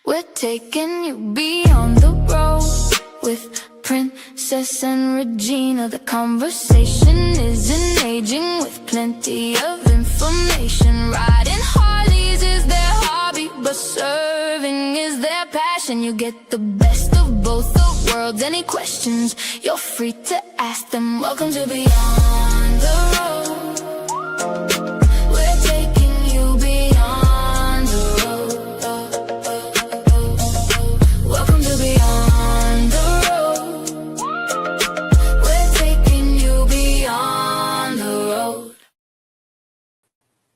We're taking you beyond the road with Princess and Regina. The conversation isn't aging with plenty of information. Riding Harleys is their hobby, but serving is their passion. You get the best of both the worlds. Any questions, you're free to ask them. Welcome to Beyond the Road. We're taking you beyond the road. Welcome to Beyond the Road. We're taking you beyond the road.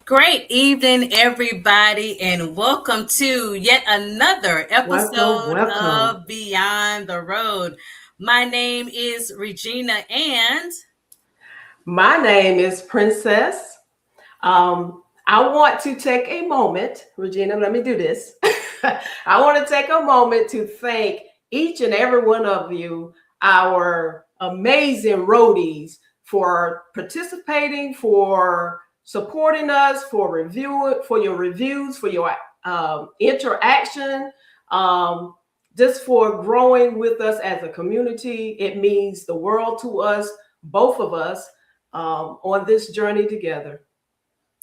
Great evening, everybody, and welcome to yet another episode of Beyond the Road. My name is Regina, and my name is Princess. I want to take a moment, Regina, let me do this. I want to take a moment to thank each and every one of you, our amazing roadies, for participating, for supporting us, for your reviews, for your interaction, just for growing with us as a community. It means the world to us, both of us, on this journey together.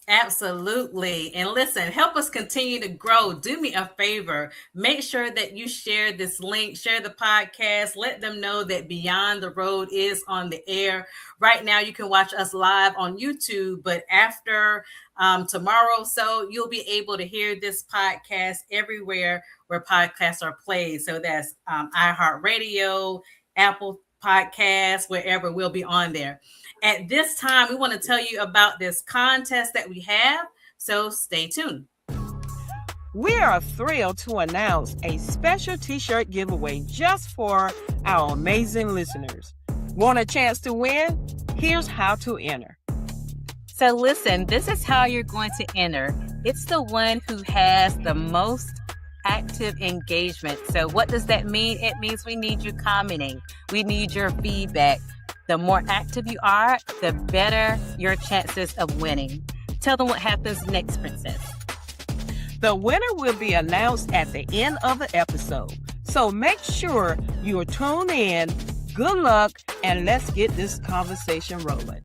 absolutely. And listen, help us continue to grow. Do me a favor. Make sure that you share this link, share the podcast, let them know that Beyond the Road is on the air. Right now, you can watch us live on YouTube, but after tomorrow, so you'll be able to hear this podcast everywhere where podcasts are played. So that's iHeartRadio, Apple Podcasts, wherever we'll be on there. At this time, we want to tell you about this contest that we have, so stay tuned. We are thrilled to announce a special t-shirt giveaway just for our amazing listeners. Want a chance to win? Here's how to enter. So listen, this is how you're going to enter. It's the one who has the most active engagement. So what does that mean? It means we need you commenting. We need your feedback. The more active you are, the better your chances of winning. Tell them what happens next, Princess. The winner will be announced at the end of the episode. So make sure you tune in. Good luck, and let's get this conversation rolling.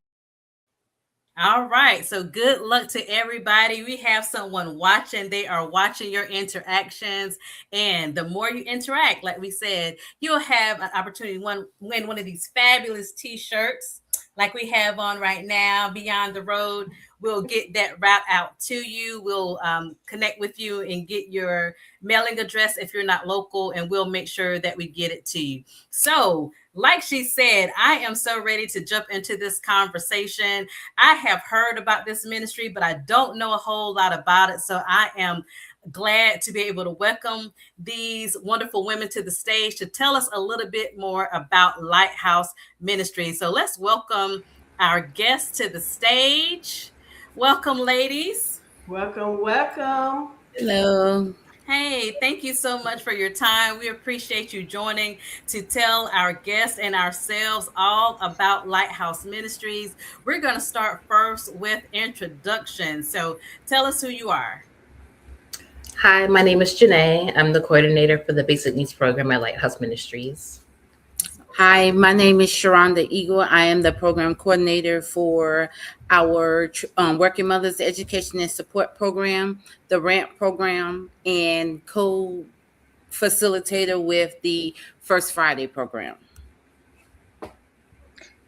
All right. So good luck to everybody. We have someone watching. They are watching your interactions. And the more you interact, like we said, you'll have an opportunity to win one of these fabulous t-shirts like we have on right now, Beyond the Road. We'll get that route out to you. We'll connect with you and get your mailing address if you're not local, and we'll make sure that we get it to you. So, like she said, I am so ready to jump into this conversation. I have heard about this ministry, but I don't know a whole lot about it. So I am glad to be able to welcome these wonderful women to the stage to tell us a little bit more about Lighthouse Ministries. So let's welcome our guests to the stage. Welcome, ladies. Welcome, welcome. Hello. Hey, thank you so much for your time. We appreciate you joining to tell our guests and ourselves all about Lighthouse Ministries. We're going to start first with introductions. So tell us who you are. Hi, my name is Genai. I'm the coordinator for the Basic Needs Program at Lighthouse Ministries. Hi, my name is Sharonda Eagle. I am the program coordinator for our Working Mothers Education and Support Program, the RAMP program, and co-facilitator with the First Friday program.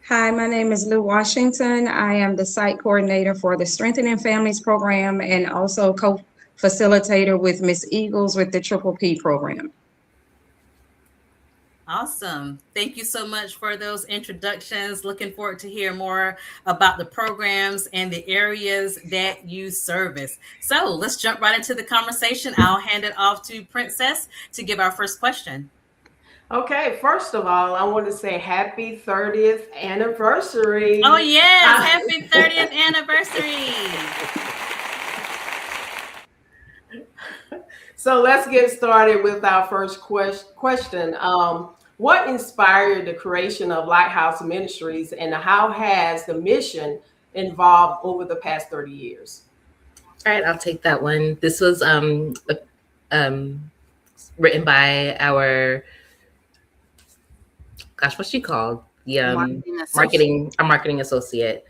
Hi, my name is Lou Washington. I am the site coordinator for the Strengthening Families program and also co-facilitator with Ms. Eagles with the Triple P program. Awesome. Thank you so much for those introductions. Looking forward to hear more about the programs and the areas that you service. So let's jump right into the conversation. I'll hand it off to Princess to give our first question. Okay, first of all, I want to say happy 30th anniversary. Oh, yes. Happy 30th anniversary. So let's get started with our first question. What inspired the creation of Lighthouse Ministries, and how has the mission evolved over the past 30 years? All right, I'll take that one. This was written by our, gosh, what's she called? The marketing associate.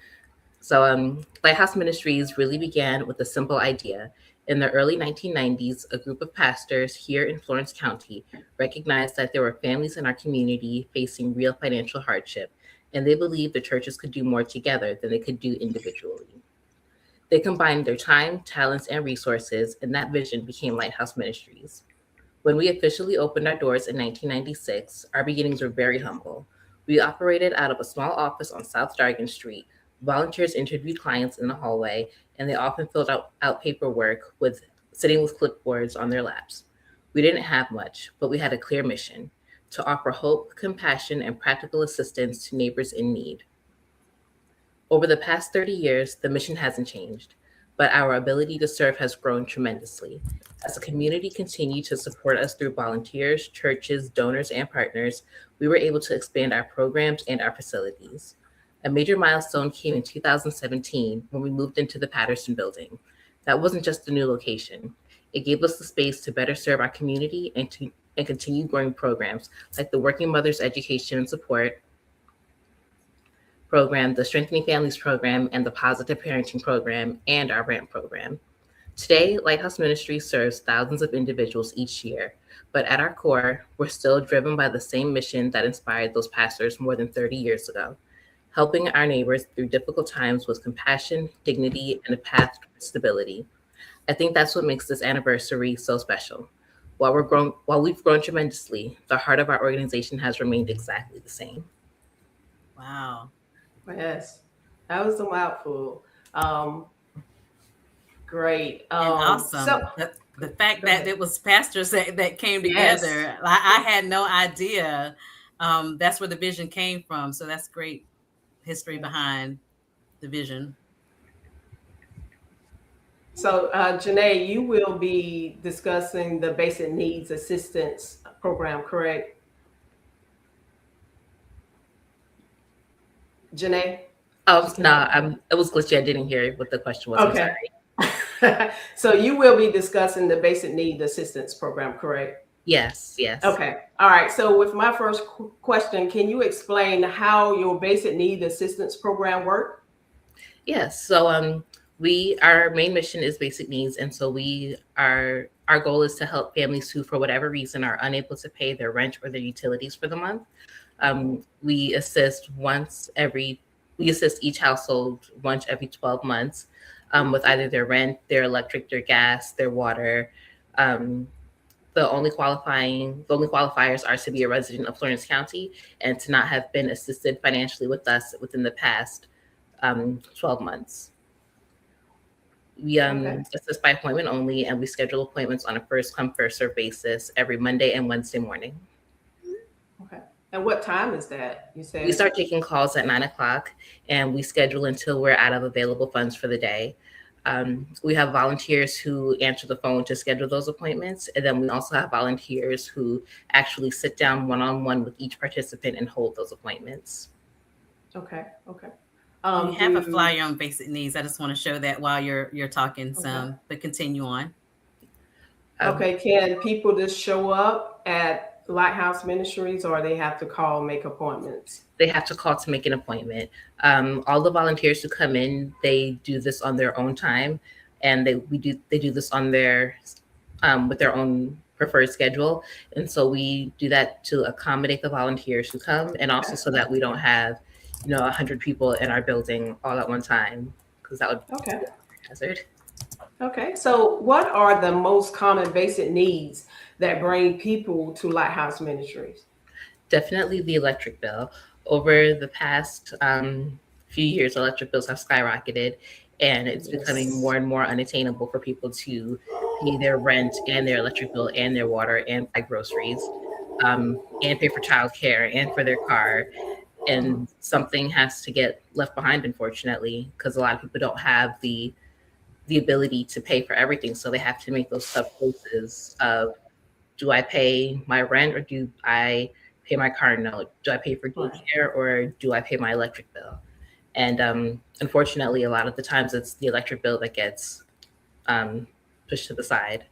So Lighthouse Ministries really began with a simple idea. In the early 1990s, a group of pastors here in Florence County recognized that there were families in our community facing real financial hardship, and they believed the churches could do more together than they could do individually. They combined their time, talents, and resources, and that vision became Lighthouse Ministries. When we officially opened our doors in 1996, our beginnings were very humble. We operated out of a small office on South Dargan Street. Volunteers interviewed clients in the hallway, and they often filled out paperwork with sitting with clipboards on their laps. We didn't have much, but we had a clear mission: to offer hope, compassion, and practical assistance to neighbors in need. Over the past 30 years, the mission hasn't changed, but our ability to serve has grown tremendously. As the community continued to support us through volunteers, churches, donors, and partners, we were able to expand our programs and our facilities. A major milestone came in 2017 when we moved into the Patterson building. That wasn't just a new location. It gave us the space to better serve our community and continue growing programs like the Working Mothers Education and Support program, the Strengthening Families program, and the Positive Parenting program, and our RAMP program. Today, Lighthouse Ministry serves thousands of individuals each year, but at our core, we're still driven by the same mission that inspired those pastors more than 30 years ago: helping our neighbors through difficult times with compassion, dignity, and a path to stability. I think that's what makes this anniversary so special. While we've grown tremendously, the heart of our organization has remained exactly the same. Wow. Yes, that was a mouthful. Great. And awesome. So, the fact that it was pastors that came together, yes. I had no idea. That's where the vision came from. So that's great history behind the vision. So, Genai, you will be discussing the Basic Needs Assistance Program, correct? Genai? Oh, no, it was glitchy. I didn't hear what the question was. Okay. I'm sorry. So you will be discussing the Basic Need Assistance Program, correct? Yes. Okay. All right. So with my first question, can you explain how your Basic Need Assistance Program works? Yes. So our main mission is basic needs, and so our goal is to help families who, for whatever reason, are unable to pay their rent or their utilities for the month. We assist each household once every 12 months with either their rent, their electric, their gas, their water. The only qualifiers are to be a resident of Florence County and to not have been assisted financially with us within the past 12 months. We assist by appointment only, and we schedule appointments on a first come, first serve basis every Monday and Wednesday morning. Okay. And what time is that? You said we start taking calls at 9:00, and we schedule until we're out of available funds for the day. We have volunteers who answer the phone to schedule those appointments, and then we also have volunteers who actually sit down one-on-one with each participant and hold those appointments. Okay. We have a flyer on basic needs. I just want to show that while you're talking some, but continue on. Okay. Can people just show up at Lighthouse Ministries, or they have to call, make appointments? They have to call to make an appointment. All the volunteers who come in, they do this on their own time, and they do this on their with their own preferred schedule. And so we do that to accommodate the volunteers who come, and also so that we don't have 100 people in our building all at one time, because that would be a hazard. Okay. So what are the most common basic needs that bring people to Lighthouse Ministries? Definitely the electric bill. Over the past few years, electric bills have skyrocketed, and it's becoming more and more unattainable for people to pay their rent and their electric bill and their water and buy groceries, and pay for childcare and for their car. And something has to get left behind, unfortunately, because a lot of people don't have the ability to pay for everything. So they have to make those tough choices of, do I pay my rent, or do I pay my car note? Do I pay for daycare, or do I pay my electric bill? And unfortunately, a lot of the times it's the electric bill that gets pushed to the side.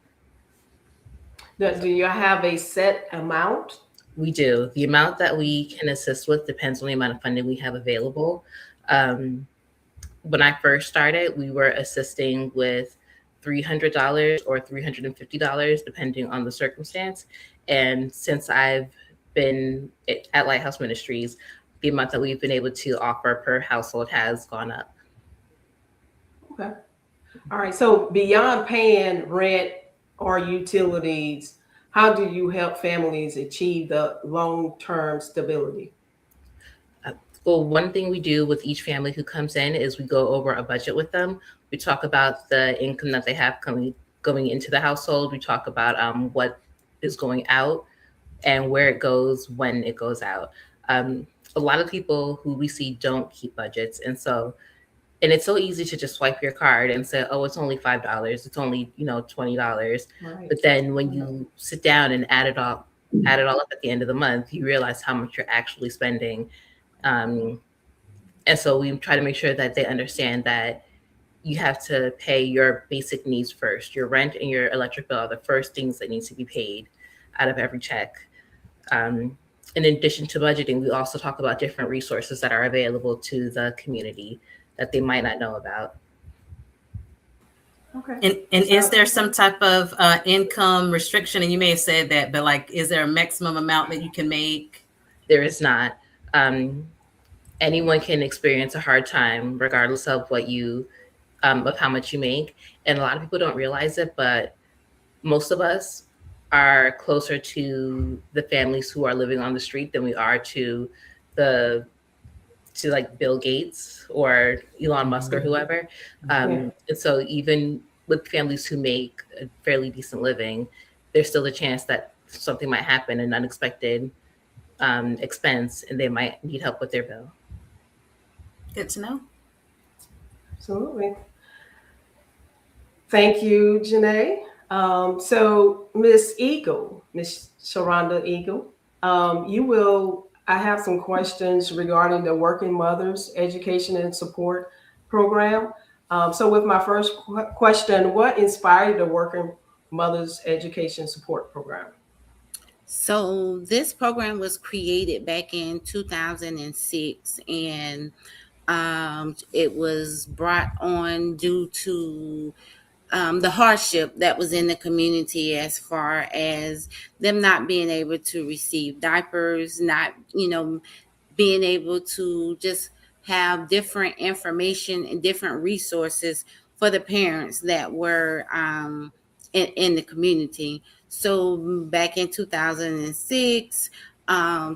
Do you have a set amount? We do. The amount that we can assist with depends on the amount of funding we have available. When I first started, we were assisting with $300 or $350, depending on the circumstance. And since I've been at Lighthouse Ministries, the amount that we've been able to offer per household has gone up. Okay. All right. So beyond paying rent or utilities, how do you help families achieve the long-term stability? Well, one thing we do with each family who comes in is we go over a budget with them. We talk about the income that they have going into the household. We talk about what is going out and where it goes when it goes out. A lot of people who we see don't keep budgets, and it's so easy to just swipe your card and say, "Oh, it's only $5. It's only $20." Right. But then when you sit down and add it all up at the end of the month, you realize how much you're actually spending. And so we try to make sure that they understand that you have to pay your basic needs first. Your rent and your electric bill are the first things that need to be paid out of every check. In addition to budgeting, we also talk about different resources that are available to the community that they might not know about. Okay. And is there some type of income restriction? And you may have said that, but like, is there a maximum amount that you can make? There is not. Anyone can experience a hard time regardless of of how much you make. And a lot of people don't realize it, but most of us are closer to the families who are living on the street than we are to like Bill Gates or Elon Musk or whoever. And so even with families who make a fairly decent living, there's still a chance that something might happen, an unexpected expense, and they might need help with their bill. Good to know. Absolutely. Thank you, Genai. So Miss Sharonda Eagle, I have some questions regarding the Working Mothers Education and Support Program. So with my first question, what inspired the Working Mothers Education Support Program? So this program was created back in 2006, and it was brought on due to the hardship that was in the community, as far as them not being able to receive diapers, not being able to just have different information and different resources for the parents that were in the community. So back in 2006,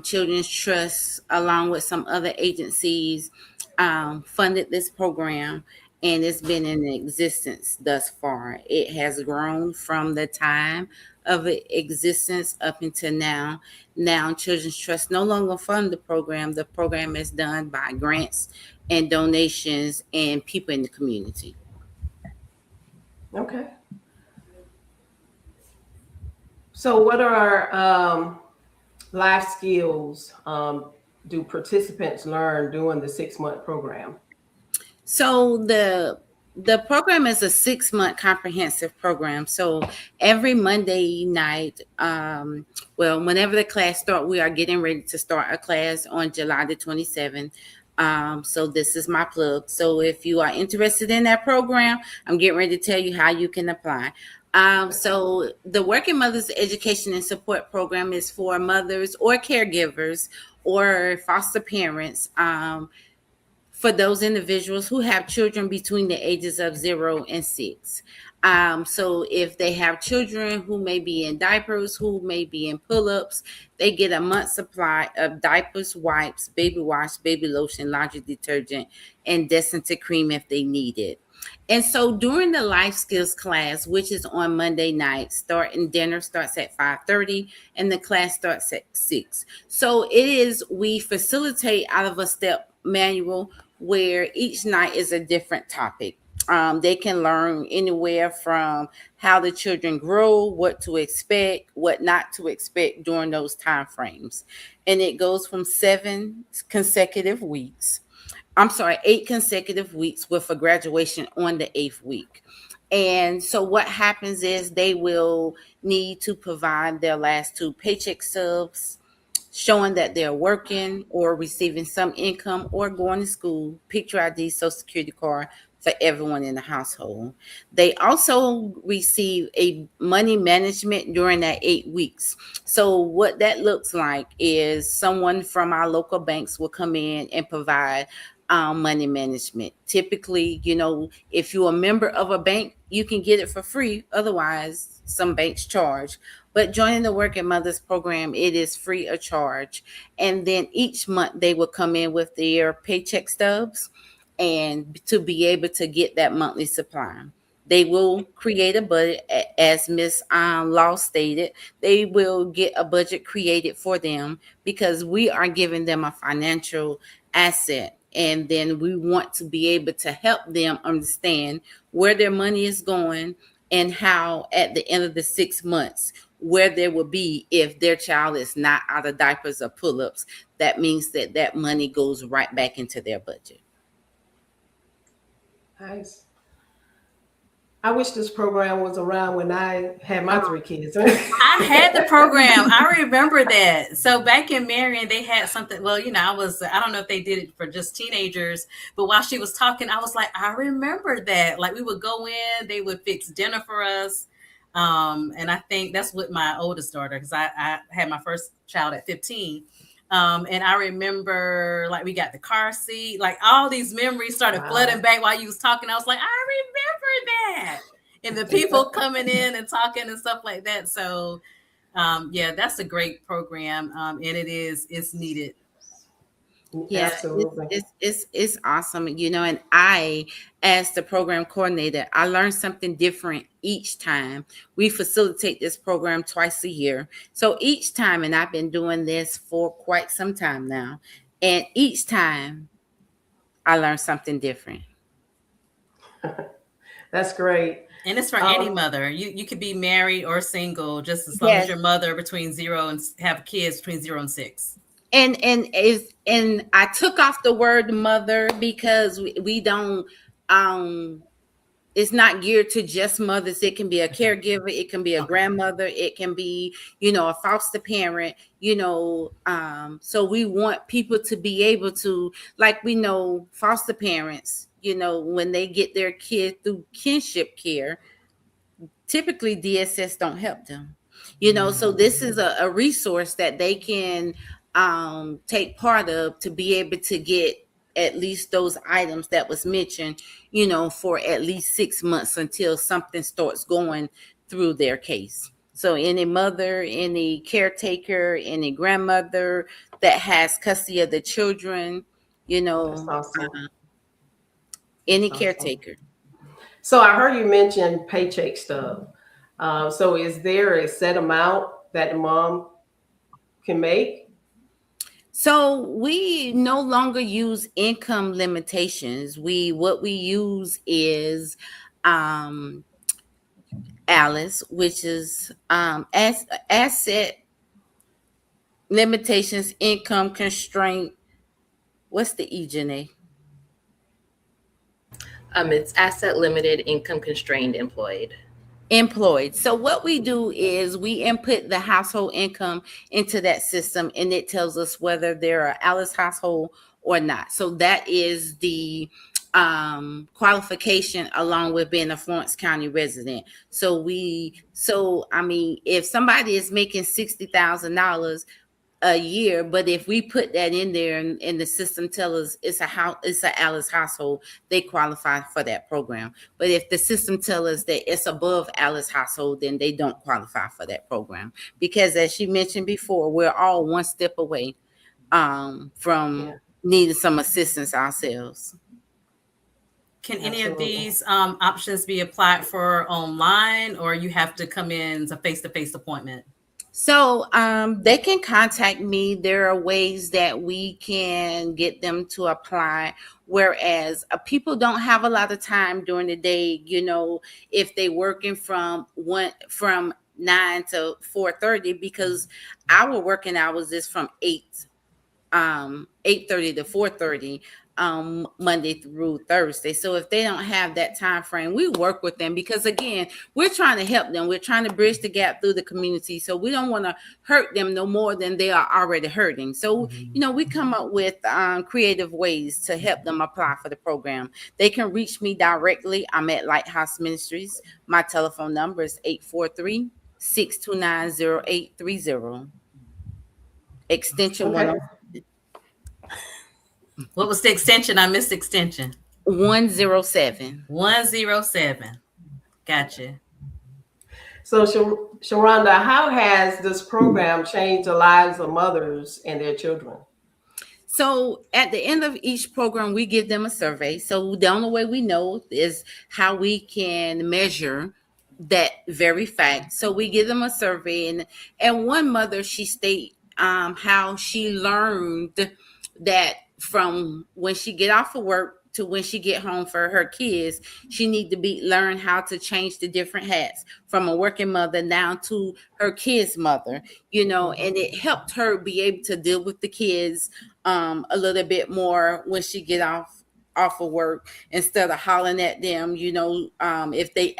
Children's Trust, along with some other agencies, funded this program, and it's been in existence thus far. It has grown from the time of its existence up until now. Now, Children's Trust no longer fund the program. The program is done by grants and donations and people in the community. Okay. So what are life skills do participants learn during the 6-month program? So the program is a 6-month comprehensive program. So every Monday night, whenever the class starts, we are getting ready to start a class on July the 27th. So this is my plug. So if you are interested in that program, I'm getting ready to tell you how you can apply. So the Working Mothers Education and Support Program is for mothers or caregivers or foster parents, for those individuals who have children between the ages of 0 and 6. So if they have children who may be in diapers, who may be in pull-ups, they get a month's supply of diapers, wipes, baby wash, baby lotion, laundry detergent, and Desinfectant cream if they need it. And so during the life skills class, which is on Monday night, dinner starts at 5:30 and the class starts at 6. So we facilitate out of a step manual where each night is a different topic. They can learn anywhere from how the children grow, what to expect, what not to expect during those time frames. And it goes from 8 consecutive weeks with a graduation on the 8th week. And so what happens is they will need to provide their last 2 paycheck stubs showing that they're working or receiving some income or going to school, picture ID, social security card for everyone in the household. They also receive a money management during that 8 weeks. So what that looks like is someone from our local banks will come in and provide money management. Typically, if you're a member of a bank, you can get it for free. Otherwise, some banks charge. But joining the Working Mothers program, it is free of charge. And then each month they will come in with their paycheck stubs and to be able to get that monthly supply. They will create a budget, as Ms. Law stated. They will get a budget created for them because we are giving them a financial asset. And then we want to be able to help them understand where their money is going and how at the end of the 6 months, where they will be if their child is not out of diapers or pull-ups. That means that that money goes right back into their budget. Nice. I wish this program was around when I had my 3 kids. I had the program. I remember that. So back in Marion, they had something. Well, I don't know if they did it for just teenagers, but while she was talking, I was like, I remember that. Like we would go in, they would fix dinner for us. And I think that's with my oldest daughter, because I had my first child at 15. And I remember like we got the car seat, like all these memories started flooding back while you was talking. I was like, I remember that. And the people coming in and talking and stuff like that. So yeah, that's a great program. And it's needed. Yeah, absolutely. It's awesome, and I, as the program coordinator, I learned something different each time. We facilitate this program twice a year. So each time, and I've been doing this for quite some time now, and each time I learned something different. That's great. And it's for any mother. You could be married or single, just as long as your mother between 0 and have kids between 0 and 6. And I took off the word mother because we don't it's not geared to just mothers. It can be a caregiver, it can be a grandmother, it can be, a foster parent, so we want people to be able to, like we know foster parents, when they get their kid through kinship care, typically DSS don't help them. So this is a resource that they can take part of to be able to get at least those items that was mentioned, for at least 6 months until something starts going through their case. So any mother, any caretaker, any grandmother that has custody of the children, That's awesome. any caretaker. So I heard you mention paycheck stub. So is there a set amount that the mom can make? So we no longer use income limitations. What we use is ALICE, which is asset limitations, income constraint. What's the E, Genai? It's asset limited, income constrained, employed. So what we do is we input the household income into that system, and it tells us whether they're an ALICE household or not. So that is the qualification along with being a Florence County resident. So if somebody is making $60,000 a year, but if we put that in there and the system tells us it's an ALICE household, they qualify for that program. But if the system tells us that it's above ALICE household, then they don't qualify for that program, because as she mentioned before, we're all one step away from needing some assistance ourselves. Can any of these options be applied for online, or you have to come in as a face-to-face appointment? So they can contact me. There are ways that we can get them to apply, whereas people don't have a lot of time during the day. If they working from 9 to 4:30, because our working hours is from 8:30 to 4:30. Monday through Thursday. So if they don't have that time frame, we work with them because again, we're trying to help them. We're trying to bridge the gap through the community. So we don't want to hurt them no more than they are already hurting. So, we come up with creative ways to help them apply for the program. They can reach me directly. I'm at Lighthouse Ministries. My telephone number is 843-629-0830. Extension Okay. 1. What was the extension? I missed extension. 107. 107. Gotcha. So, Sharonda, how has this program changed the lives of mothers and their children? So at the end of each program, we give them a survey. So the only way we know is how we can measure that very fact. So we give them a survey, and one mother, she state how she learned that from when she get off of work to when she get home for her kids, she need to learn how to change the different hats from a working mother now to her kids' mother, and it helped her be able to deal with the kids a little bit more when she get off of work instead of hollering at them. If they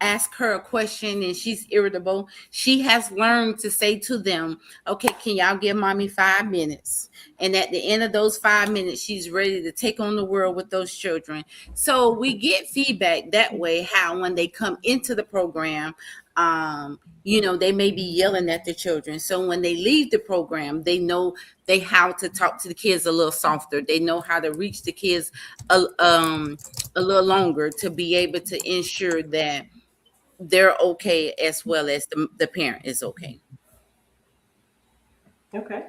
ask her a question and she's irritable, she has learned to say to them, okay, can y'all give mommy 5 minutes? And at the end of those 5 minutes, she's ready to take on the world with those children. So we get feedback that way, how when they come into the program, they may be yelling at the children. So when they leave the program, they know how to talk to the kids a little softer. They know how to reach the kids a little longer to be able to ensure that they're okay as well as the parent is okay. Okay.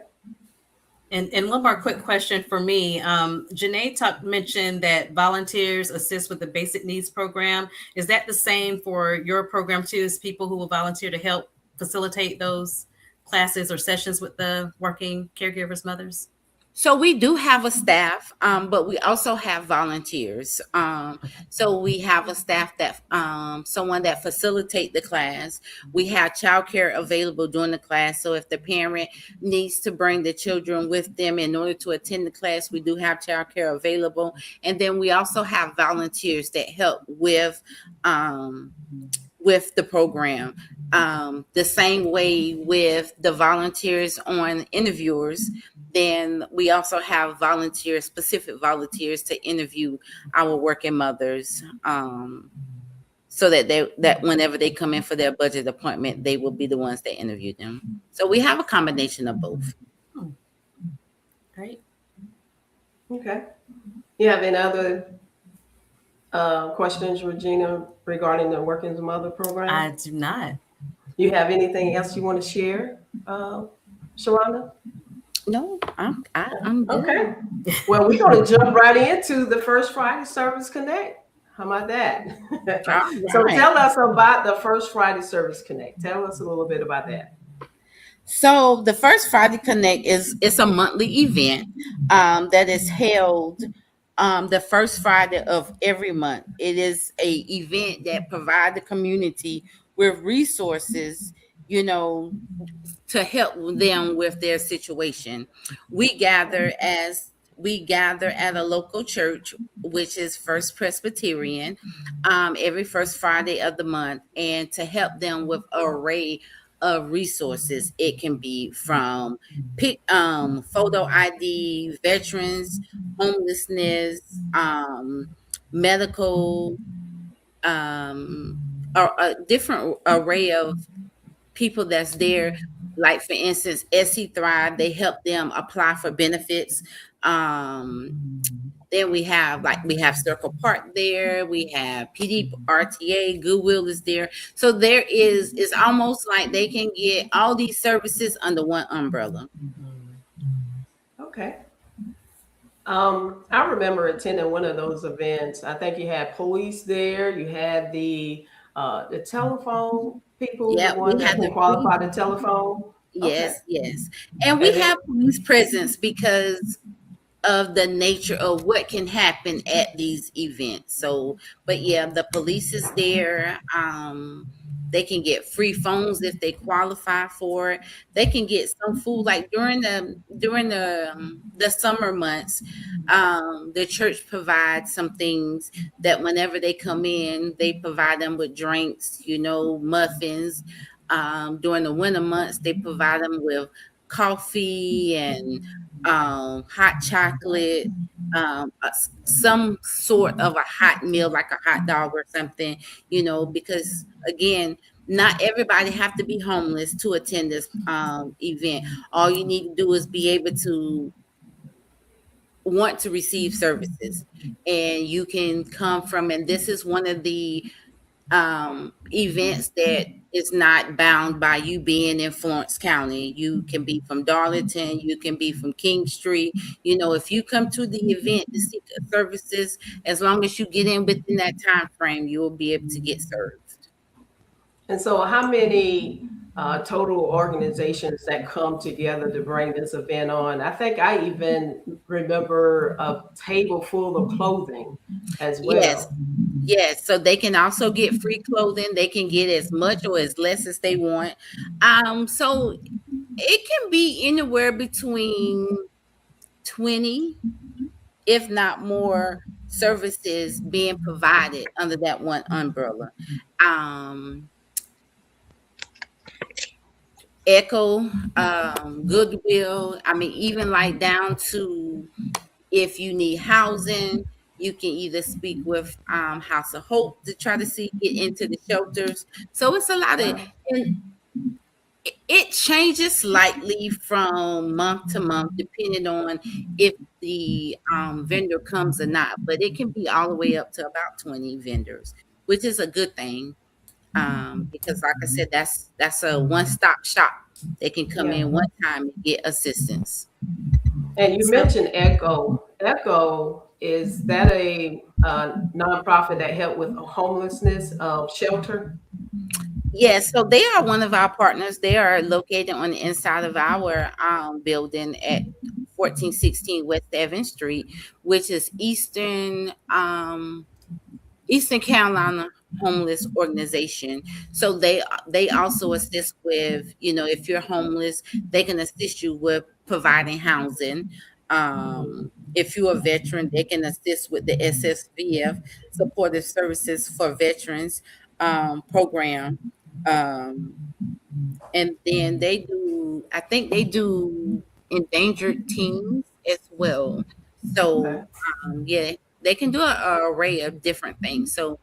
And one more quick question for me. Genai mentioned that volunteers assist with the basic needs program. Is that the same for your program too, as people who will volunteer to help facilitate those classes or sessions with the working caregivers, mothers? So we do have a staff, but we also have volunteers. So we have a staff that someone that facilitate the class. We have childcare available during the class. So if the parent needs to bring the children with them in order to attend the class, we do have childcare available. And then we also have volunteers that help with the program. The same way with the volunteers on interviewers, then we also have specific volunteers to interview our working mothers, so that whenever they come in for their budget appointment, they will be the ones that interview them. So we have a combination of both. Great. Okay. You have any other questions, Regina, regarding the Working Mother program? I do not. You have anything else you want to share, Sharonda? No, I'm good. Okay. Well, we're going to jump right into the First Friday Service Connect. How about that? Right. So tell us about the First Friday Service Connect. Tell us a little bit about that. So the First Friday Connect it's a monthly event that is held the first Friday of every month. It is a event that provides the community with resources, to help them with their situation. We gather at a local church, which is First Presbyterian, every first Friday of the month, and to help them with an array of resources. It can be from photo ID, veterans, homelessness, medical, a different array of people that's there. Like for instance, SC Thrive, they help them apply for benefits. Then we have Circle Park there. We have PD, RTA, Goodwill is there. So it's almost like they can get all these services under one umbrella. Okay. I remember attending one of those events. I think you had police there. You had the telephone people. Yeah, the one we that had can the qualify the telephone. Yes, yes. And we have police presence because of the nature of what can happen at these events. So, but yeah, the police is there. They can get free phones if they qualify for it. They can get some food like during the summer months. The church provides some things that whenever they come in, they provide them with drinks, muffins. During the winter months, they provide them with coffee and hot chocolate, some sort of a hot meal like a hot dog or something, because again, not everybody have to be homeless to attend this event. All you need to do is be able to want to receive services, and you can come from, and this is one of the events that is not bound by you being in Florence County. You can be from Darlington, you can be from King Street. If you come to the event to seek services, as long as you get in within that time frame, you will be able to get served. And so how many total organizations that come together to bring this event on? I think I even remember a table full of clothing as well. Yes. So they can also get free clothing. They can get as much or as less as they want. So it can be anywhere between 20, if not more, services being provided under that one umbrella. Echo, Goodwill. I mean, even like down to if you need housing, you can either speak with House of Hope to try to get into the shelters. So it's a lot of, and it changes slightly from month to month, depending on if the vendor comes or not. But it can be all the way up to about 20 vendors, which is a good thing. Because like I said, that's a one-stop shop. They can come in one time and get assistance. And you mentioned Echo. Echo, is that a nonprofit that help with homelessness shelter? Yes, so they are one of our partners. They are located on the inside of our building at 1416 West 7th Street, which is Eastern Carolina Homeless Organization. So they also assist with, if you're homeless, they can assist you with providing housing. If you're a veteran, they can assist with the SSVF, Supportive Services for Veterans program. And then I think they do endangered teens as well. So they can do an array of different things. So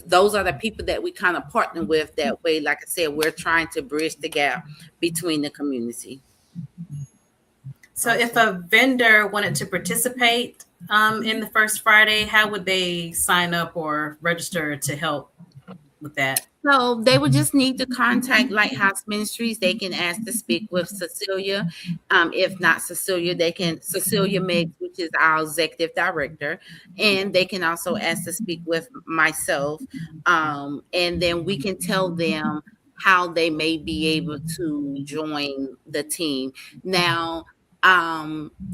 those are the people that we kind of partner with. That way, like I said, we're trying to bridge the gap between the community. So if a vendor wanted to participate in the First Friday, how would they sign up or register to help with that? So they would just need to contact Lighthouse Ministries. They can ask to speak with Cecilia. If not Cecilia Meggs, which is our executive director. And they can also ask to speak with myself. And then we can tell them how they may be able to join the team. Now,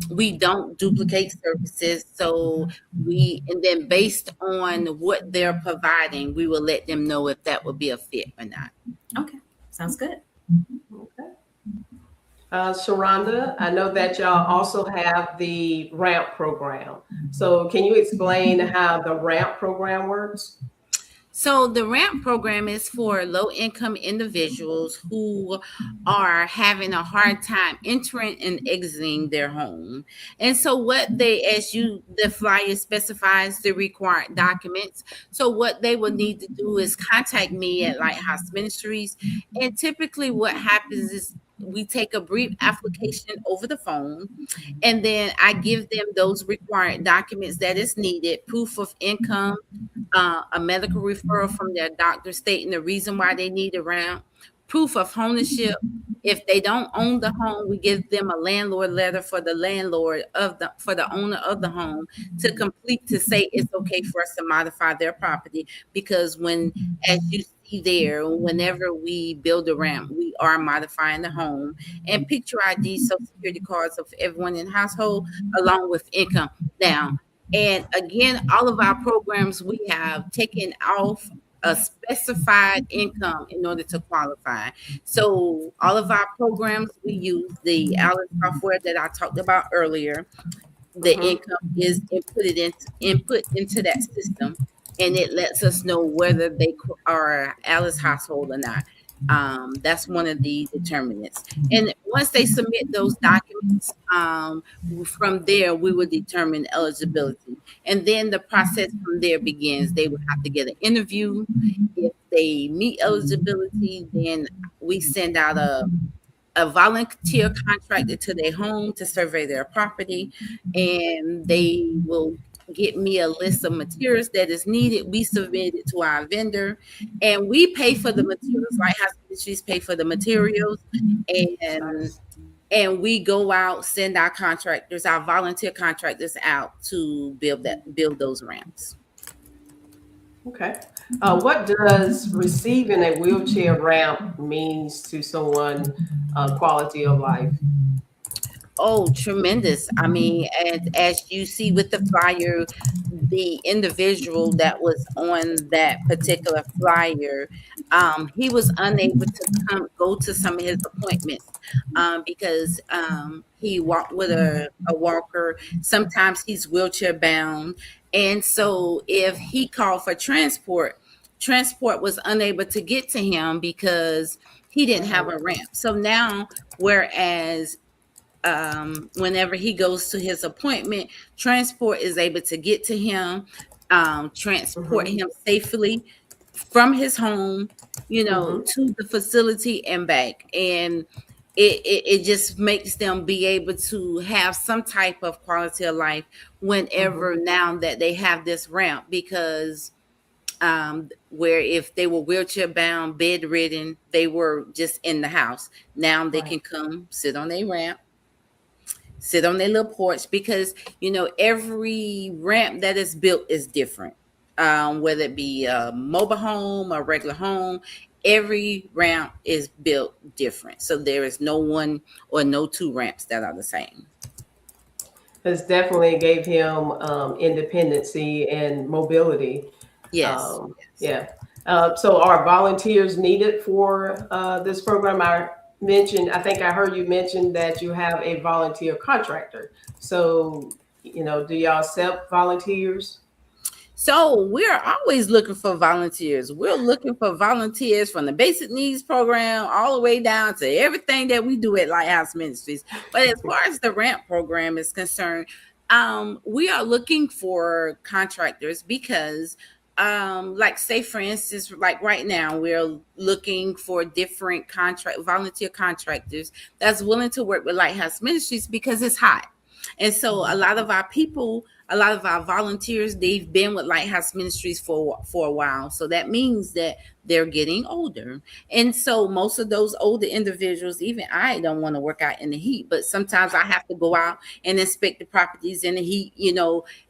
we don't duplicate services, so and then based on what they're providing, we will let them know if that would be a fit or not. Okay, sounds good. Okay. Sharonda, I know that y'all also have the RAMP program. So can you explain how the RAMP program works? So the RAMP program is for low-income individuals who are having a hard time entering and exiting their home. And so the flyer specifies the required documents. So what they will need to do is contact me at Lighthouse Ministries. And typically what happens is we take a brief application over the phone, and then I give them those required documents that is needed: proof of income, a medical referral from their doctor stating the reason why they need a RAMP, proof of ownership. If they don't own the home, we give them a landlord letter for the owner of the home to complete, to say it's okay for us to modify their property. Because as you see there, whenever we build a RAMP, we are modifying the home. And picture ID, Social Security cards of everyone in the household, along with income. Now, and again, all of our programs, we have taken off a specified income in order to qualify. So all of our programs, we use the Alice software that I talked about earlier. The income is input into that system, and it lets us know whether they are Alice household or not. That's one of the determinants. And once they submit those documents, from there we will determine eligibility, and then the process from there begins. They will have to get an interview. If they meet eligibility, then we send out a volunteer contractor to their home to survey their property, and they will get me a list of materials that is needed. We submit it to our vendor, and we pay for the materials. Lighthouse Ministries pay for the materials, and we go out, send our contractors, our volunteer contractors out to build those ramps. Okay. What does receiving a wheelchair ramp means to someone quality of life? Oh, tremendous. I mean, as you see with the flyer, the individual that was on that particular flyer, he was unable to go to some of his appointments because he walked with a walker. Sometimes he's wheelchair bound. And so if he called for transport was unable to get to him because he didn't have a ramp. So now, whereas whenever he goes to his appointment, transport is able to get to him, transport him safely from his home, to the facility and back. And it just makes them be able to have some type of quality of life whenever now that they have this ramp, because where if they were wheelchair bound, bedridden, they were just in the house. Now they can come sit on their ramp, sit on their little porch, because every ramp that is built is different. Whether it be a mobile home or regular home, every ramp is built different. So there is no one or no two ramps that are the same. This definitely gave him independency and mobility. Yes. Yeah. So are volunteers needed for this program? I think I heard you mention that you have a volunteer contractor. So, do y'all accept volunteers? So we're always looking for volunteers. We're looking for volunteers from the basic needs program all the way down to everything that we do at Lighthouse Ministries. But as far as the ramp program is concerned, we are looking for contractors because like say for instance, like right now, we're looking for different volunteer contractors that's willing to work with Lighthouse Ministries because it's hot. And so a lot of our volunteers, they've been with Lighthouse Ministries for a while. So that means that they're getting older. And so most of those older individuals, even I don't want to work out in the heat, but sometimes I have to go out and inspect the properties in the heat,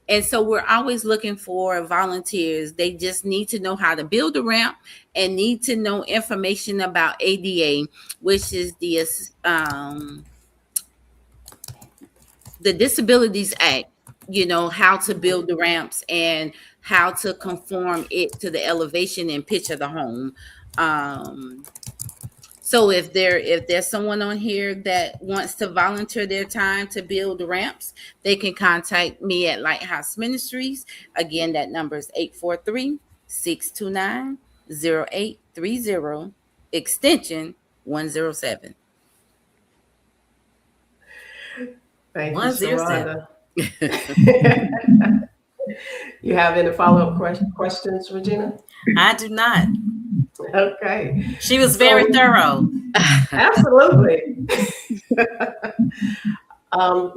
And so we're always looking for volunteers. They just need to know how to build a ramp and need to know information about ADA, which is the Disabilities Act, how to build the ramps and how to conform it to the elevation and pitch of the home. So if there's someone on here that wants to volunteer their time to build the ramps, they can contact me at Lighthouse Ministries. Again, that number is 843-629-0830, extension 107. Thank you, Sharonda. You have any follow-up questions, Regina? I do not. Okay. She was very thorough. Absolutely.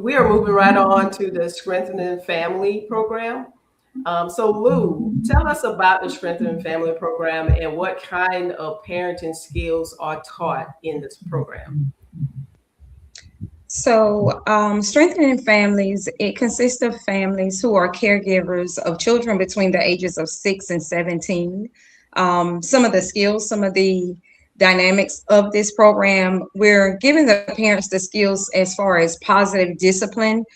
We are moving right on to the Strengthening Family program. So Lou, tell us about the Strengthening Family program and what kind of parenting skills are taught in this program. So, Strengthening Families, it consists of families who are caregivers of children between the ages of 6 and 17. Some of the skills, some of the dynamics of this program, we're giving the parents the skills as far as positive discipline,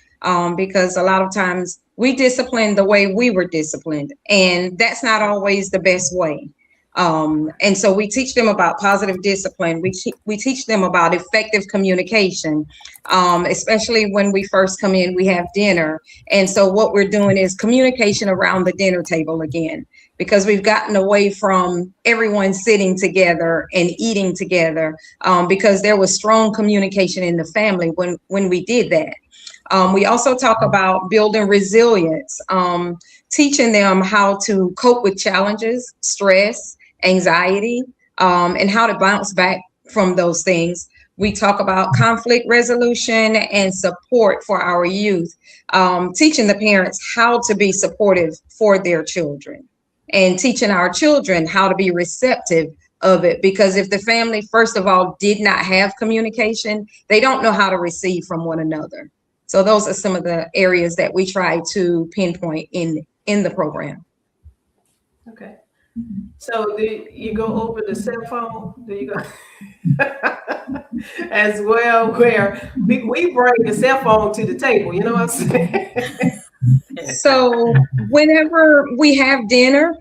because a lot of times we discipline the way we were disciplined, and that's not always the best way. And so we teach them about positive discipline. We teach them about effective communication, especially when we first come in, we have dinner. And so what we're doing is communication around the dinner table again, because we've gotten away from everyone sitting together and eating together, because there was strong communication in the family when we did that. We also talk about building resilience, teaching them how to cope with challenges, stress, anxiety, and how to bounce back from those things. We talk about conflict resolution and support for our youth, teaching the parents how to be supportive for their children, and teaching our children how to be receptive of it. Because if the family, first of all, did not have communication, they don't know how to receive from one another. So those are some of the areas that we try to pinpoint in the program. Okay. So do you go over the cell phone? Do you go as well, where we bring the cell phone to the table? You know what I'm saying? So whenever we have dinner,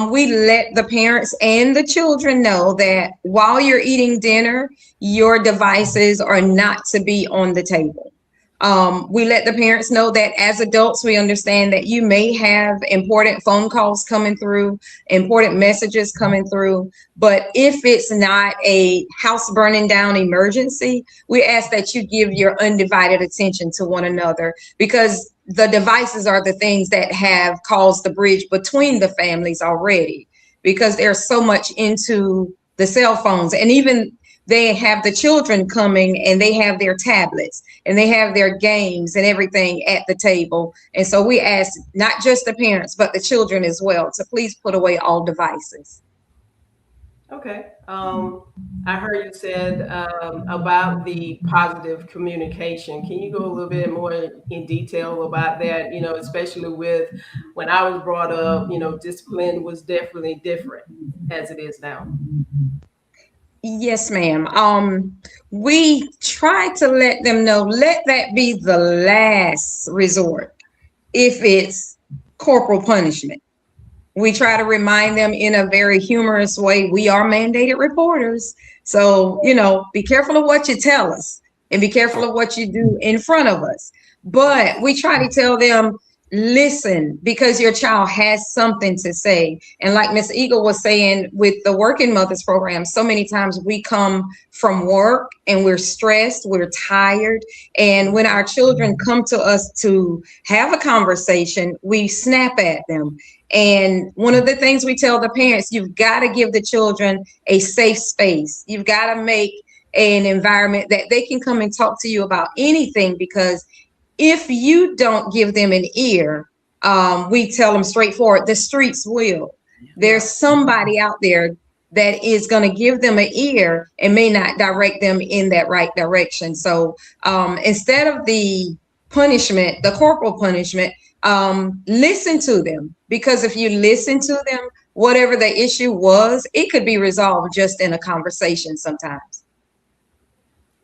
we let the parents and the children know that while you're eating dinner, your devices are not to be on the table. We let the parents know that as adults, we understand that you may have important phone calls coming through, important messages coming through, but if it's not a house burning down emergency, we ask that you give your undivided attention to one another, because the devices are the things that have caused the bridge between the families already, because there's so much into the cell phones. And even they have the children coming and they have their tablets and they have their games and everything at the table. And so we ask not just the parents, but the children as well to please put away all devices. Okay. I heard you said about the positive communication. Can you go a little bit more in detail about that? You know, especially with when I was brought up, you know, discipline was definitely different as it is now. Yes, ma'am. We try to let them know, let that be the last resort if it's corporal punishment. We try to remind them in a very humorous way, we are mandated reporters. So, you know, be careful of what you tell us and be careful of what you do in front of us. But we try to tell them, listen, because your child has something to say. And like Miss Eagle was saying with the Working Mothers program, so many times we come from work and we're stressed, we're tired. And when our children come to us to have a conversation, we snap at them. And one of the things we tell the parents, you've got to give the children a safe space. You've got to make an environment that they can come and talk to you about anything, because if you don't give them an ear, we tell them straightforward, the streets will. There's somebody out there that is going to give them an ear and may not direct them in that right direction. So instead of the punishment, the corporal punishment, listen to them, because if you listen to them, whatever the issue was, it could be resolved just in a conversation sometimes.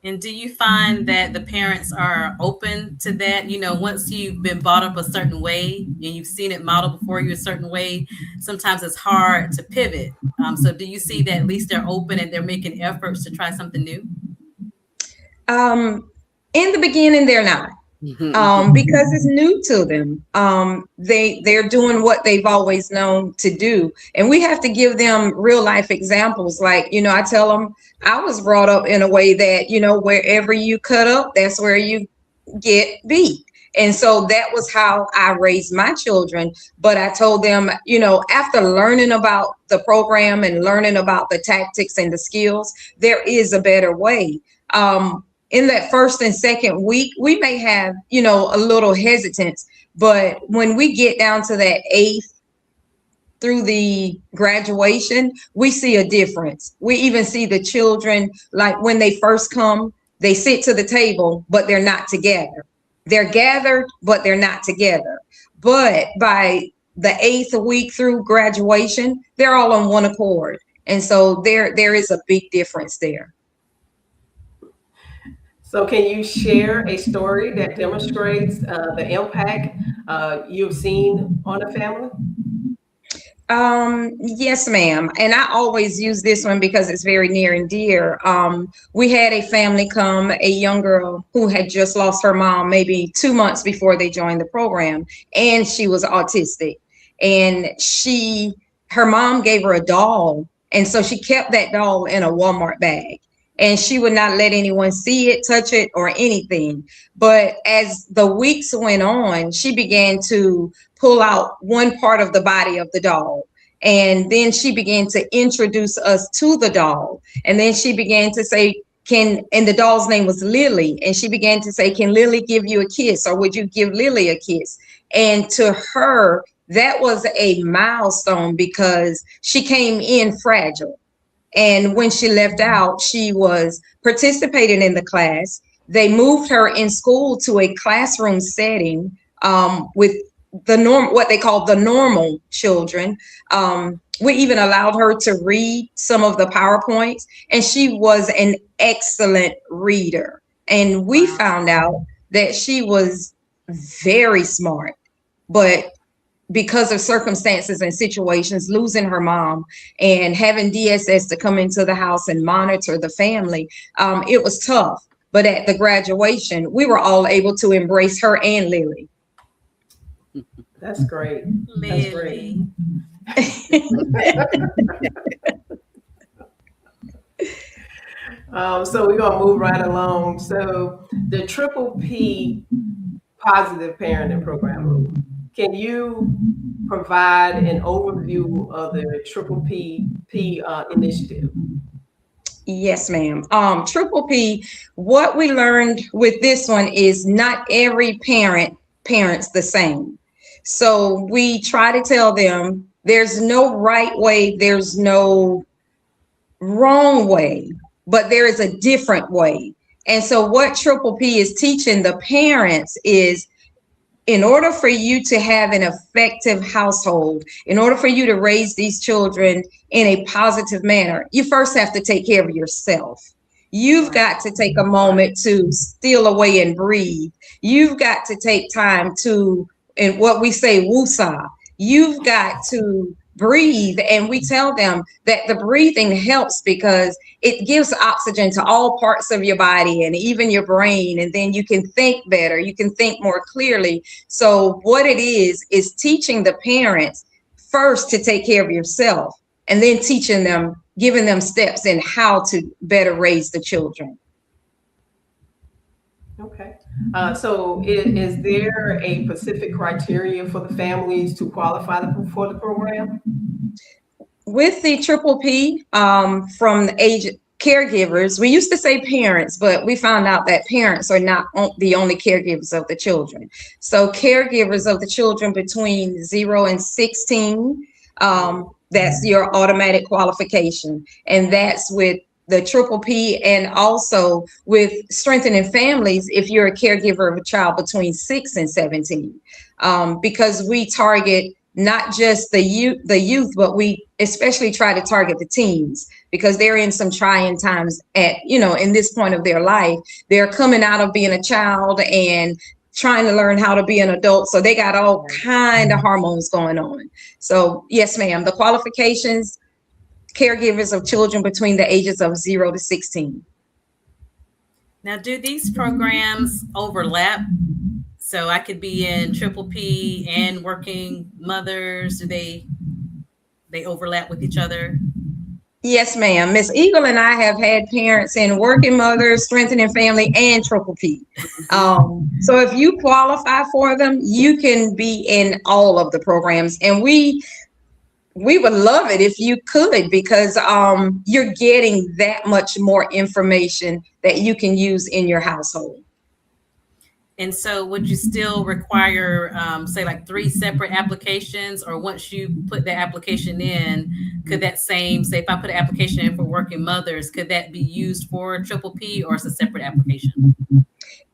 And do you find that the parents are open to that? You know, once you've been brought up a certain way and you've seen it modeled before you a certain way, sometimes it's hard to pivot. So do you see that at least they're open and they're making efforts to try something new? In the beginning, they're not. Because it's new to them. They're doing what they've always known to do. And we have to give them real life examples. Like, you know, I tell them I was brought up in a way that, you know, wherever you cut up, that's where you get beat. And so that was how I raised my children. But I told them, you know, after learning about the program and learning about the tactics and the skills, there is a better way. In that first and second week, we may have, you know, a little hesitance, but when we get down to that 8th through the graduation, we see a difference. We even see the children, like when they first come, they sit to the table, but they're not together. They're gathered, but they're not together. But by the 8th week through graduation, they're all on one accord. And so there is a big difference there. So can you share a story that demonstrates the impact you've seen on a family? Yes, ma'am. And I always use this one because it's very near and dear. We had a family come, a young girl who had just lost her mom maybe 2 months before they joined the program, and she was autistic. And her mom gave her a doll, and so she kept that doll in a Walmart bag. And she would not let anyone see it, touch it, or anything. But as the weeks went on, she began to pull out one part of the body of the doll. And then she began to introduce us to the doll. And then she began to say, and the doll's name was Lily. And she began to say, can Lily give you a kiss? Or would you give Lily a kiss? And to her, that was a milestone because she came in fragile. And when she left out, she was participating in the class. They moved her in school to a classroom setting with what they call the normal children. We even allowed her to read some of the PowerPoints, and she was an excellent reader. And we found out that she was very smart, but because of circumstances and situations, losing her mom and having DSS to come into the house and monitor the family, it was tough. But at the graduation, we were all able to embrace her and Lily. That's great. That's great. So we're going to move right along. So the Triple P Positive Parenting Program, can you provide an overview of the Triple P initiative? Yes, ma'am. Triple P, what we learned with this one is not every parents the same. So we try to tell them there's no right way, there's no wrong way, but there is a different way. And so what Triple P is teaching the parents is, in order for you to have an effective household, in order for you to raise these children in a positive manner, you first have to take care of yourself. You've got to take a moment to steal away and breathe. You've got to take time to, in what we say, woosah. You've got to breathe. And we tell them that the breathing helps because it gives oxygen to all parts of your body and even your brain. And then you can think better. You can think more clearly. So what it is teaching the parents first to take care of yourself, and then teaching them, giving them steps in how to better raise the children. Okay. So is there a specific criteria for the families to qualify for the program? With the Triple P, from the age caregivers, we used to say parents, but we found out that parents are not the only caregivers of the children. So caregivers of the children between 0 and 16, that's your automatic qualification. And that's with the Triple P, and also with Strengthening Families if you're a caregiver of a child between 6 and 17, because we target not just the youth, but we especially try to target the teens because they're in some trying times in this point of their life. They're coming out of being a child and trying to learn how to be an adult. So they got all kind of hormones going on. So yes, ma'am, the qualifications, caregivers of children between the ages of 0 to 16. Now, do these programs overlap? So I could be in Triple P and Working Mothers. Do they overlap with each other? Yes, ma'am. Miss Eagle and I have had parents in Working Mothers, Strengthening Family, and Triple P. So if you qualify for them, you can be in all of the programs. And we would love it if you could, because you're getting that much more information that you can use in your household. And so would you still require, say, like 3 separate applications, or once you put the application in, could that same, say, if I put an application in for Working Mothers, could that be used for Triple P, or it's a separate application?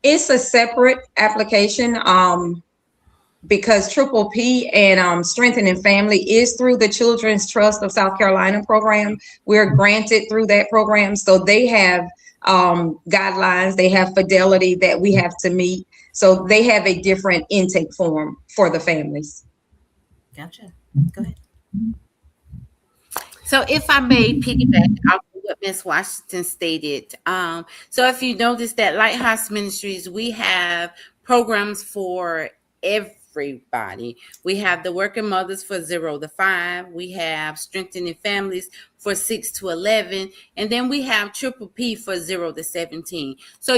It's a separate application because Triple P and Strengthening Family is through the Children's Trust of South Carolina program. We're granted through that program. So they have guidelines, they have fidelity that we have to meet. So they have a different intake form for the families. Gotcha. Go ahead. So if I may piggyback off of what Ms. Washington stated, so if you notice that Lighthouse Ministries, we have programs for everybody. We have the working mothers for 0 to 5. We have strengthening families for 6 to 11. And then we have triple P for 0 to 17. So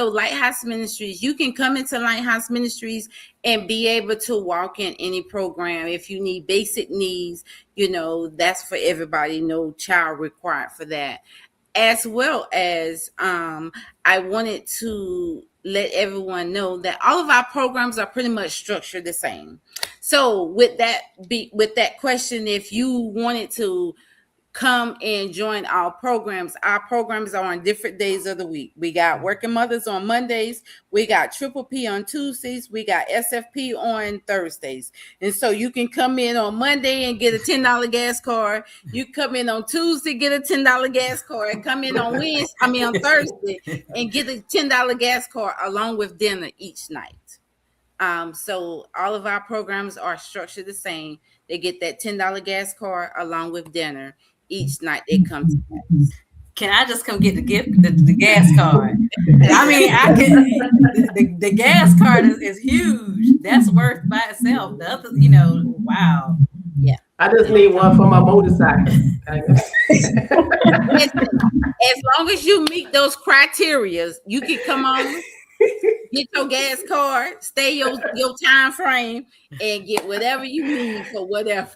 Lighthouse Ministries, you can come into Lighthouse Ministries and be able to walk in any program. If you need basic needs, that's for everybody. No child required for that. As well as I wanted to let everyone know that all of our programs are pretty much structured the same. So with that question, if you wanted to come and join our programs are on different days of the week. We got working mothers on Mondays, we got triple P on Tuesdays, we got SFP on Thursdays. And so you can come in on Monday and get a $10 gas card. You come in on Tuesday, get a $10 gas card. Come in on Thursday and get a $10 gas card along with dinner each night. So all of our programs are structured the same. They get that $10 gas card along with dinner each night they come to us. Can I just come get the gas card? I mean, I can. The gas card is huge. That's worth by itself. The other, wow. Yeah. I just need one for my motorcycle. As long as you meet those criteria, you can come on, get your gas card, stay your time frame, and get whatever you need for whatever.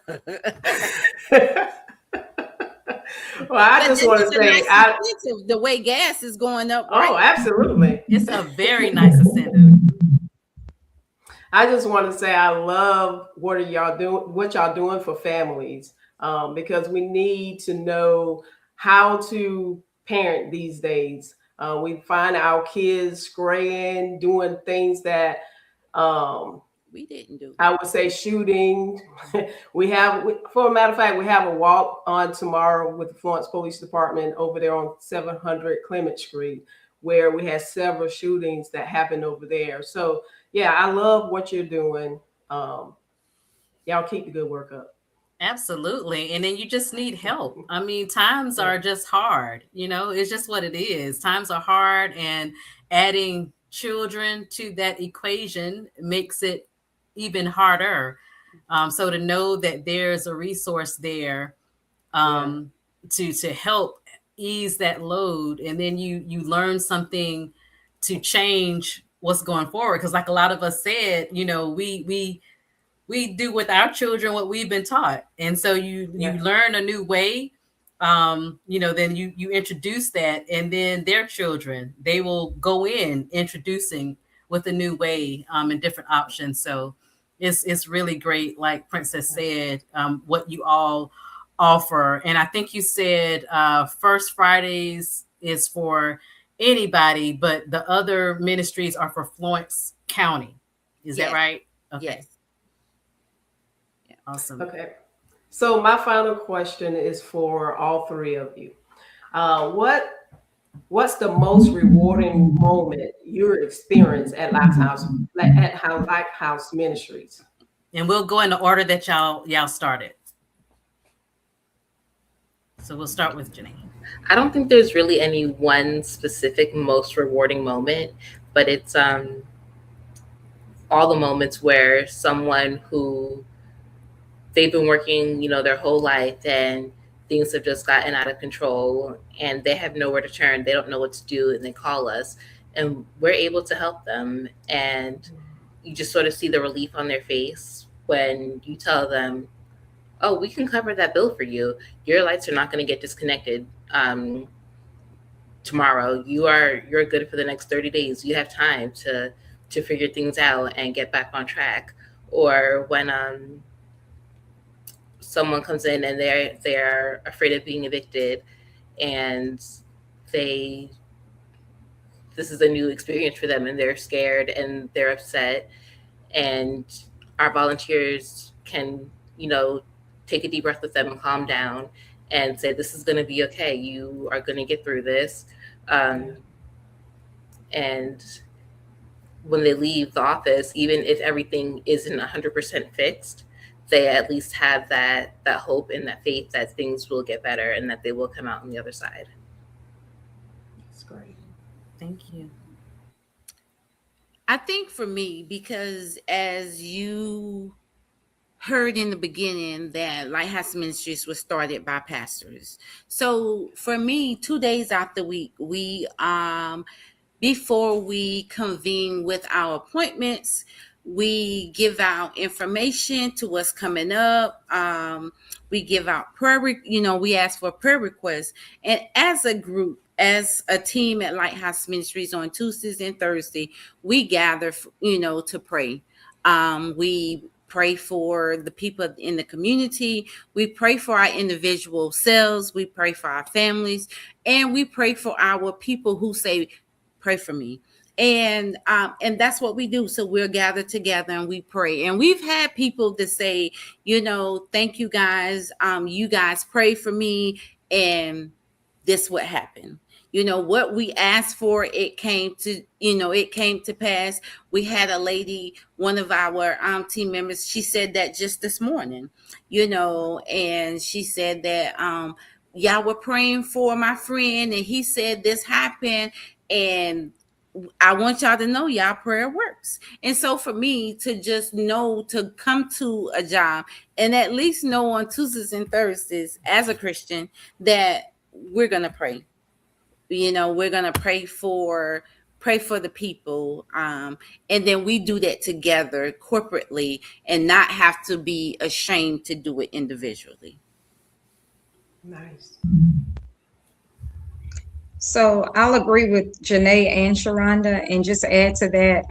Well, I just want to say, the way gas is going up. Oh, right? Absolutely. It's a very nice incentive. I just want to say I love what y'all doing for families, because we need to know how to parent these days. We find our kids straying, doing things that we didn't do. I would say shooting. For a matter of fact, we have a walk on tomorrow with the Florence Police Department over there on 700 Clement Street, where we had several shootings that happened over there. So yeah, I love what you're doing. Y'all keep the good work up. Absolutely. And then you just need help. I mean, times are just hard. It's just what it is. Times are hard, and adding children to that equation makes it even harder. So to know that there's a resource there to help ease that load, and then you learn something to change what's going forward. Because like a lot of us said, we do with our children what we've been taught. And so you learn a new way, then you introduce that, and then their children, they will go in introducing with a new way and different options. So it's really great, like Princess said, what you all offer. And I think you said First Fridays is for anybody, but the other ministries are for Florence County. Is that right? Okay. Yes. Yeah. Awesome. Okay. So my final question is for all three of you. What's the most rewarding moment you experienced at Lighthouse Ministries? And we'll go in the order that y'all started. So we'll start with Genai. I don't think there's really any one specific most rewarding moment, but it's all the moments where someone who they've been working, their whole life, and things have just gotten out of control and they have nowhere to turn. They don't know what to do, and they call us, and we're able to help them. And you just sort of see the relief on their face when you tell them, oh, we can cover that bill for you. Your lights are not going to get disconnected tomorrow. You're good for the next 30 days. You have time to figure things out and get back on track. Or when someone comes in and they're afraid of being evicted, and this is a new experience for them, and they're scared and they're upset, and our volunteers can take a deep breath with them and calm down and say, this is going to be okay. You are going to get through this. And when they leave the office, even if everything isn't 100% fixed, they at least have that hope and that faith that things will get better and that they will come out on the other side. That's great. Thank you. I think for me, because as you heard in the beginning that Lighthouse Ministries was started by pastors. So for me, 2 days out the week, we before we convene with our appointments, we give out information to what's coming up. We give out prayer, we ask for prayer requests. And as a group, as a team at Lighthouse Ministries on Tuesdays and Thursday, we gather, to pray. We pray for the people in the community. We pray for our individual selves. We pray for our families. And we pray for our people who say, pray for me. And that's what we do. So we'll gather together and we pray. And we've had people that say, thank you guys. You guys pray for me. And this what happened. What we asked for, it came to pass. We had a lady, one of our team members, she said that just this morning, and she said that y'all were praying for my friend and he said this happened, and I want y'all to know y'all prayer works. And so for me to just know, to come to a job and at least know on Tuesdays and Thursdays as a Christian that we're going to pray. We're going to pray for the people. And then we do that together corporately and not have to be ashamed to do it individually. Nice. So I'll agree with Genai and Sharonda and just add to that,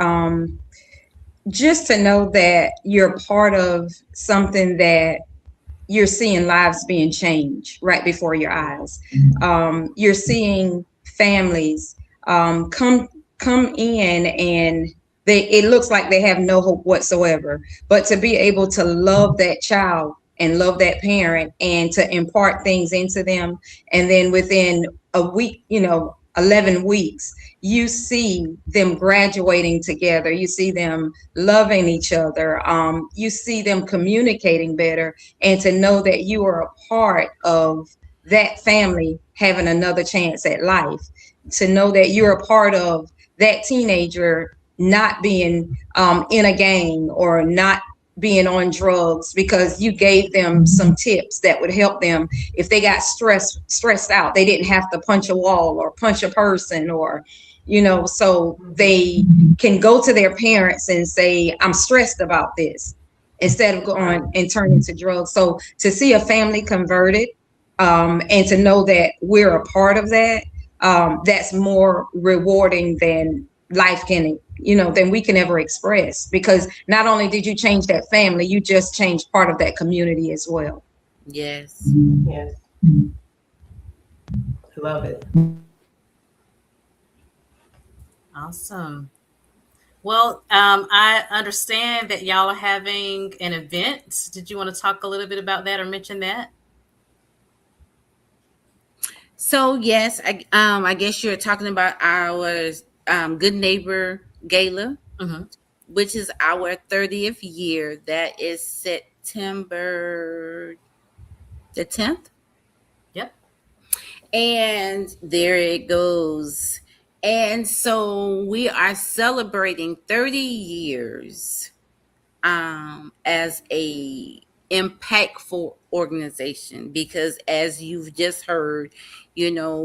just to know that you're part of something that you're seeing lives being changed right before your eyes. You're seeing families come in and it looks like they have no hope whatsoever, but to be able to love that child and love that parent and to impart things into them. And then within a week, 11 weeks, you see them graduating together. You see them loving each other. You see them communicating better, and to know that you are a part of that family having another chance at life, to know that you're a part of that teenager not being in a gang or not being on drugs because you gave them some tips that would help them if they got stressed out. They didn't have to punch a wall or punch a person, or so they can go to their parents and say, I'm stressed about this, instead of going and turning to drugs. So to see a family converted, and to know that we're a part of that, that's more rewarding than life can, than we can ever express, because not only did you change that family, you just changed part of that community as well. Yes. Yes. Love it. Awesome. Well, I understand that y'all are having an event. Did you want to talk a little bit about that or mention that? So yes, I guess you're talking about our Good Neighbor Gala, which is our 30th year. That is September the 10th. Yep. And there it goes. And so we are celebrating 30 years as a impactful organization, because as you've just heard,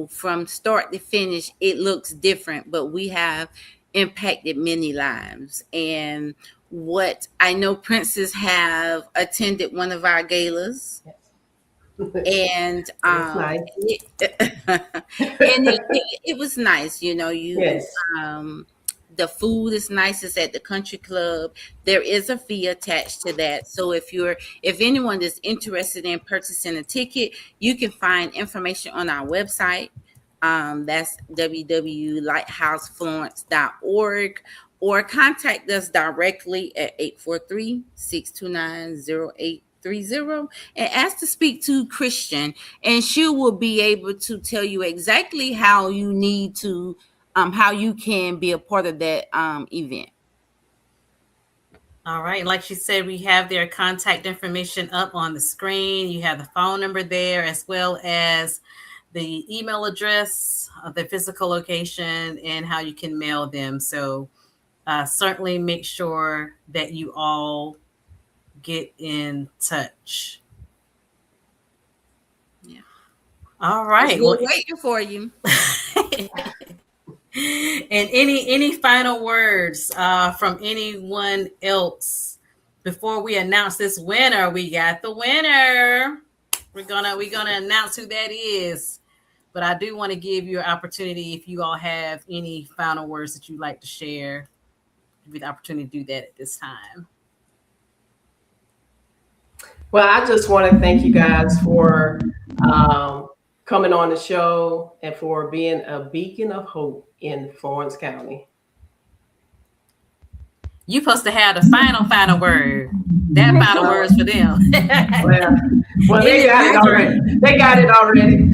from start to finish, it looks different, but we have impacted many lives. And what I know, Princess have attended one of our galas. Yes. And nice. it was nice, Yes. The food is nice. It's at the country club. There is a fee attached to that. So if anyone is interested in purchasing a ticket, you can find information on our website. That's www.lighthouseflorence.org, or contact us directly at 843-629-0830 and ask to speak to Christian, and she will be able to tell you exactly how you need to how you can be a part of that event. All right. Like she said, we have their contact information up on the screen. You have the phone number there, as well as the email address, the physical location, and how you can mail them. So certainly make sure that you all get in touch. Yeah. All right. We're waiting for you. And any final words from anyone else before we announce this winner? We got the winner. We're gonna announce who that is. But I do want to give you an opportunity, if you all have any final words that you'd like to share, give you the opportunity to do that at this time. Well, I just want to thank you guys for coming on the show and for being a beacon of hope in Florence County. You're supposed to have the final word. That final word's for them. well, they got it already. They got it already.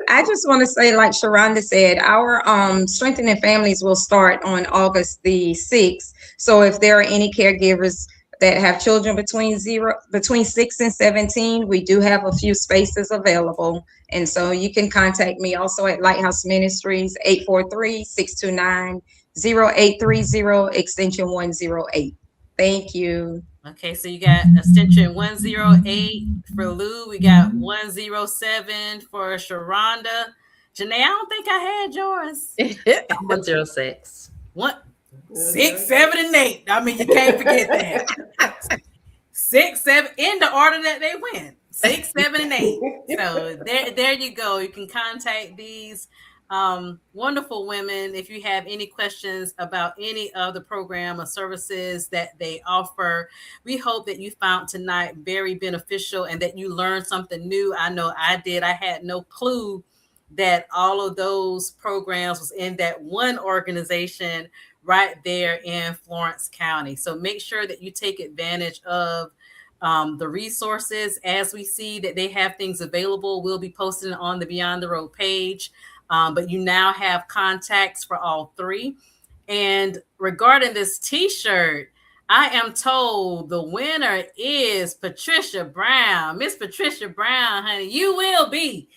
I just want to say, like Sharonda said, our Strengthening Families will start on August the 6th. So if there are any caregivers that have children between 6 and 17, we do have a few spaces available. And so you can contact me also at Lighthouse Ministries, 843-629-0830, extension 108. Thank you. Okay, so you got extension 108 for Lou. We got 107 for Sharonda. Genai, I don't think I had yours. 106. What? 6, 7, and 8. I mean, you can't forget that. 6, 7, in the order that they went. 6, 7, and 8. So there you go. You can contact these wonderful women if you have any questions about any of the program or services that they offer. We hope that you found tonight very beneficial and that you learned something new. I know I did. I had no clue that all of those programs was in that one organization right there in Florence County. So make sure that you take advantage of the resources. As we see that they have things available, we'll be posting on the Beyond the Road page. But you now have contacts for all three. And regarding this t-shirt, I am told the winner is Patricia Brown. Miss Patricia Brown, honey, you will be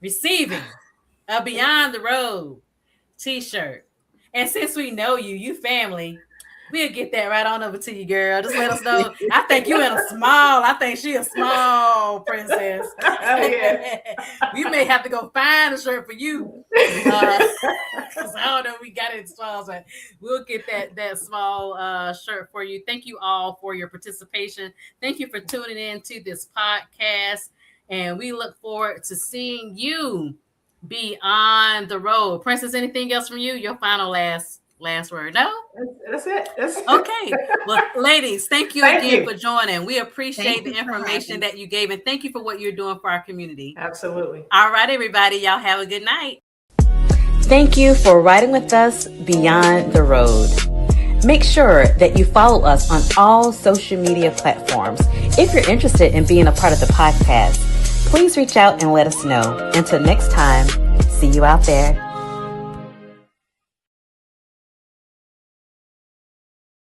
receiving a Beyond the Road t-shirt. And since we know you family, we'll get that right on over to you, girl. Just let us know. I think you in a small. I think she a small princess. We may have to go find a shirt for you. Because I don't know if we got it in small, but we'll get that small shirt for you. Thank you all for your participation. Thank you for tuning in to this podcast. And we look forward to seeing you beyond the road. Princess, anything else from you? Your final last word? No? That's it. Okay. Well, ladies, thank you again for joining. We appreciate the information that you gave, and thank you for what you're doing for our community. Absolutely. All right, everybody. Y'all have a good night. Thank you for riding with us beyond the road. Make sure that you follow us on all social media platforms. If you're interested in being a part of the podcast, please reach out and let us know. Until next time, see you out there.